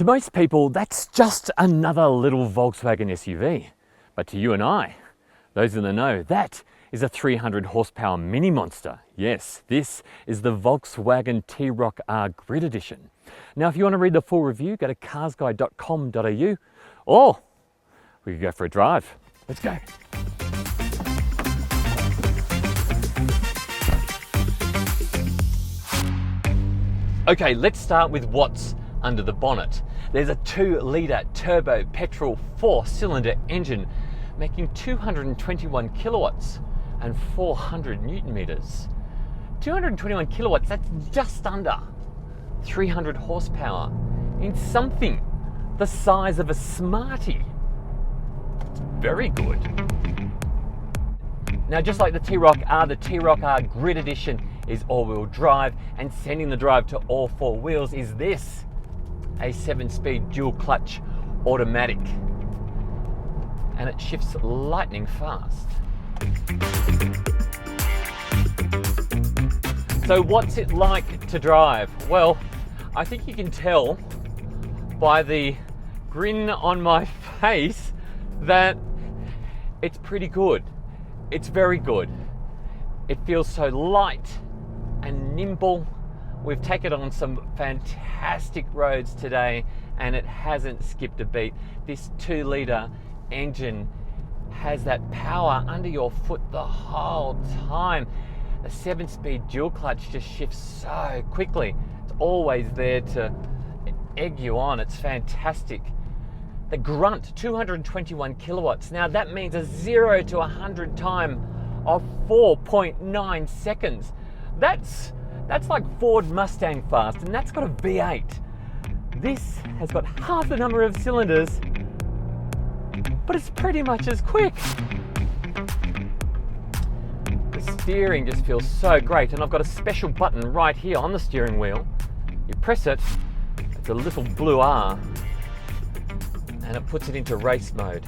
To most people, that's just another little Volkswagen SUV. But to you and I, those in the know, that is a 300 horsepower mini monster. Yes, this is the Volkswagen T-Roc R Grid Edition. Now, if you want to read the full review, go to carsguide.com.au, or we could go for a drive. Let's go. Okay, let's start with what's under the bonnet. There's a 2-litre turbo petrol 4-cylinder engine making 221 kilowatts and 400 newton meters. 221 kilowatts, that's just under 300 horsepower in something the size of a Smartie. It's very good. Now, just like the T-Roc R, the T-Roc R Grid Edition is all-wheel drive, and sending the drive to all 4 wheels is this, a 7-speed dual clutch automatic, and it shifts lightning fast. So what's it like to drive? Well, I think you can tell by the grin on my face that it's pretty good. It's very good. It feels so light and nimble. We've taken it on some fantastic roads today and it hasn't skipped a beat. This 2-litre engine has that power under your foot the whole time. A 7-speed dual clutch just shifts so quickly. It's always there to egg you on. It's fantastic. The grunt, 221 kilowatts. Now that means a 0 to 100 time of 4.9 seconds. That's like Ford Mustang fast, and that's got a V8. This has got half the number of cylinders, but it's pretty much as quick. The steering just feels so great, and I've got a special button right here on the steering wheel. You press it, it's a little blue R, and it puts it into race mode.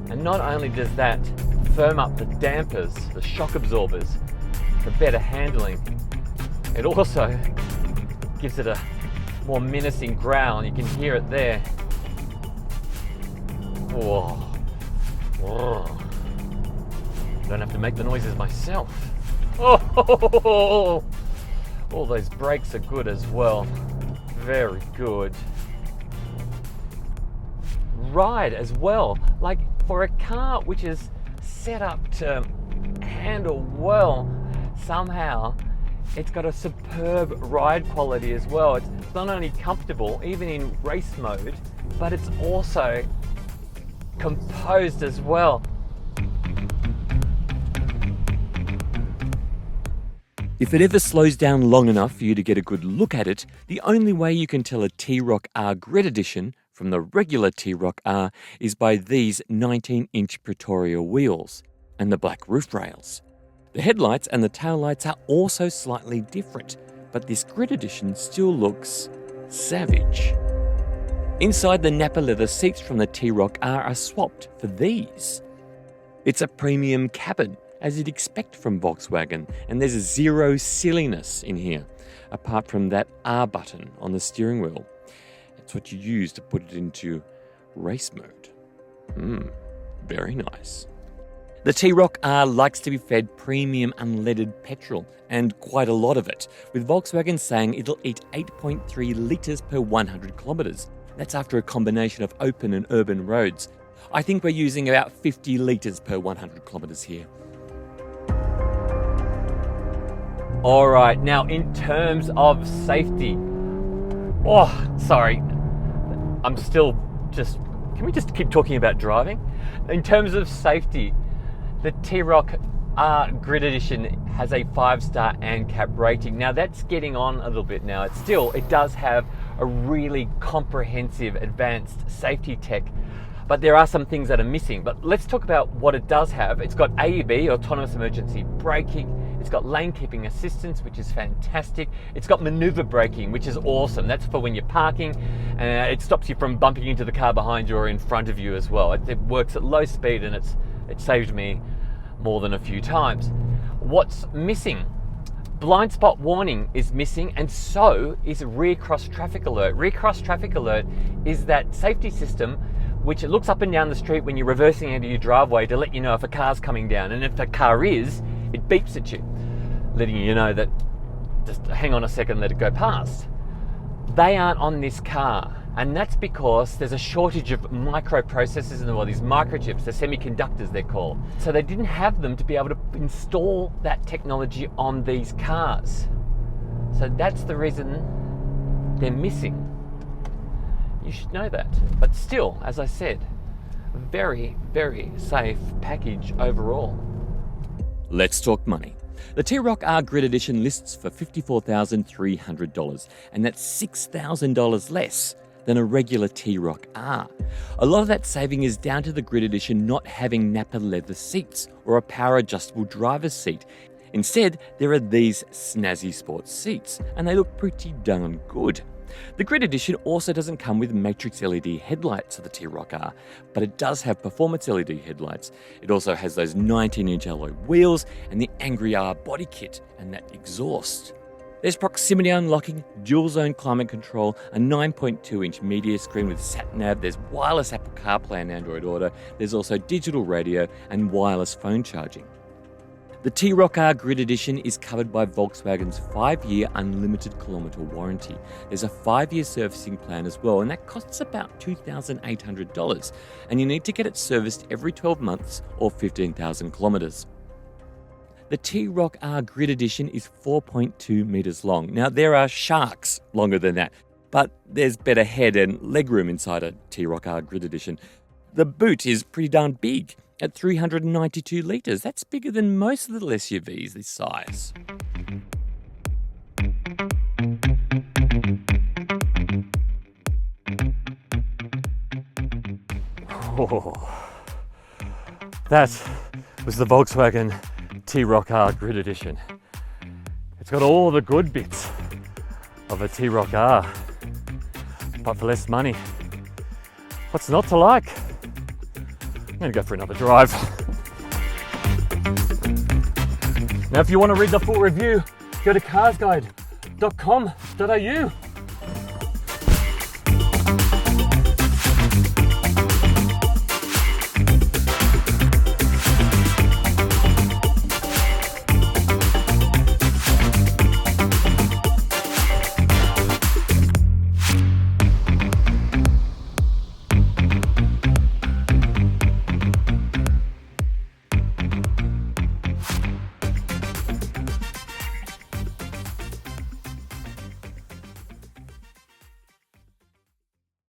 And not only does that firm up the dampers, the shock absorbers, for better handling, it also gives it a more menacing growl. You can hear it there. Whoa. Whoa. Don't have to make the noises myself. Oh, all those brakes are good as well. Very good. Ride as well. Like, for a car which is set up to handle well, somehow it's got a superb ride quality as well. It's not only comfortable, even in race mode, but it's also composed as well. If it ever slows down long enough for you to get a good look at it, the only way you can tell a T-Roc R Grid Edition from the regular T-Roc R is by these 19-inch Pretoria wheels and the black roof rails. The headlights and the taillights are also slightly different, but this Grid Edition still looks savage. Inside, the Nappa leather seats from the T-Roc R are swapped for these. It's a premium cabin, as you'd expect from Volkswagen, and there's zero silliness in here, apart from that R button on the steering wheel. It's what you use to put it into race mode. Very nice. The T-Roc R likes to be fed premium unleaded petrol, and quite a lot of it, with Volkswagen saying it'll eat 8.3 litres per 100 kilometres. That's after a combination of open and urban roads. I think we're using about 50 litres per 100 kilometres here. All right, now in terms of safety, I'm still just, can we just keep talking about driving? In terms of safety, the T-Roc R Grid Edition has a 5-star ANCAP rating. Now that's getting on a little bit now. It does have a really comprehensive advanced safety tech, but there are some things that are missing. But let's talk about what it does have. It's got AEB, autonomous emergency braking. It's got lane keeping assistance, which is fantastic. It's got maneuver braking, which is awesome. That's for when you're parking. It stops you from bumping into the car behind you or in front of you as well. It works at low speed, and it saved me more than a few times. What's missing? Blind spot warning is missing, and so is rear cross traffic alert. Rear cross traffic alert is that safety system which it looks up and down the street when you're reversing into your driveway to let you know if a car's coming down, and if a car is, it beeps at you, letting you know that just hang on a second, let it go past. They aren't on this car, and that's because there's a shortage of microprocessors in the world, these microchips, the semiconductors they're called. So they didn't have them to be able to install that technology on these cars. So that's the reason they're missing. You should know that. But still, as I said, a very, very safe package overall. Let's talk money. The T-Roc R Grid Edition lists for $54,300, and that's $6,000 less than a regular T-Roc R. A lot of that saving is down to the Grid Edition not having Napa leather seats or a power adjustable driver's seat. Instead, there are these snazzy sports seats, and they look pretty darn good. The Grid Edition also doesn't come with matrix LED headlights of the T-Roc R, but it does have performance LED headlights. It also has those 19-inch alloy wheels and the Angry R body kit and that exhaust. There's proximity unlocking, dual zone climate control, a 9.2-inch media screen with sat-nav, there's wireless Apple CarPlay and Android Auto, there's also digital radio and wireless phone charging. The T-Roc R Grid Edition is covered by Volkswagen's 5-year unlimited kilometre warranty. There's a 5-year servicing plan as well, and that costs about $2,800, and you need to get it serviced every 12 months or 15,000 kilometres. The T-Roc R Grid Edition is 4.2 metres long. Now, there are sharks longer than that, but there's better head and legroom inside a T-Roc R Grid Edition. The boot is pretty darn big at 392 litres. That's bigger than most little SUVs this size. Oh, that was the Volkswagen T-Roc R Grid Edition. It's got all the good bits of a T-Roc R, but for less money. What's not to like? I'm going to go for another drive. Now, if you want to read the full review, go to carsguide.com.au.